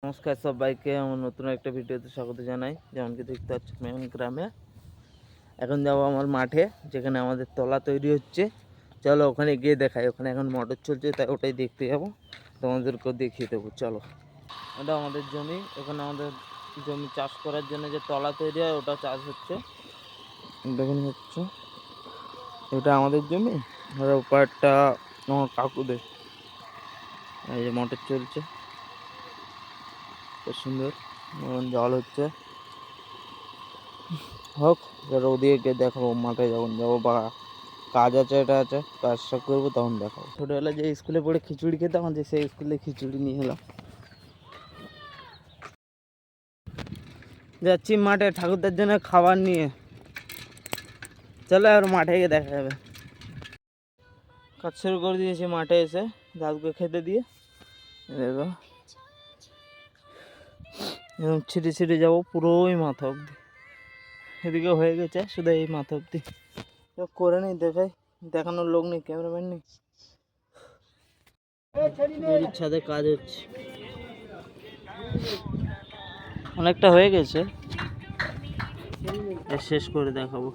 নমস্কার সবাইকে, আমার নতুন একটা ভিডিওতে স্বাগত জানাই। যেমন কি দেখতে পাচ্ছ, আমি এখন গ্রামে। এখন যাবো আমার মাঠে, যেখানে আমাদের তলা তৈরি হচ্ছে। চলো ওখানে গিয়ে দেখাই। ওখানে এখন মোটর চলছে, তাই ওটাই দেখতে যাবো, তোমাদেরকেও দেখিয়ে দেবো। চলো, এটা আমাদের জমি। এখানে আমাদের জমি চাষ করার জন্য যে তলা তৈরি হয়, ওটা চাষ হচ্ছে। দেখুন হচ্ছে, এটা আমাদের জমি। আর ওপারটা আমার কাকুদের। এই যে মোটর চলছে, খুব সুন্দর। জল হচ্ছে, হোক। এবার ওদিকে গিয়ে দেখাবো, মাঠে যখন যাবো বা কাজ আছে, এটা আছে, কাজটা করবো, তখন দেখাবো। ছোটোবেলায় যে স্কুলে পড়ে খিচুড়ি খেতাম, যে সেই স্কুলে খিচুড়ি নিয়ে এলাম। যাচ্ছি মাঠে ঠাকুরদার জন্য খাবার নিয়ে। চলো আর মাঠে গিয়ে দেখা যাবে। কাজ শুরু করে দিয়েছি মাঠে এসে, দাদুকে খেতে দিয়ে। দেখো এরকম ছিটে ছিটে যাবো পুরোই মাথা অব্দি। এদিকে হয়ে গেছে, শুধু এই মাথা অব্দি করে নেই। দেখাই, দেখানোর লোক নেই, ক্যামেরাম্যান নেই। ছাদে কাজ হচ্ছে, অনেকটা হয়ে গেছে, শেষ করে দেখাবো।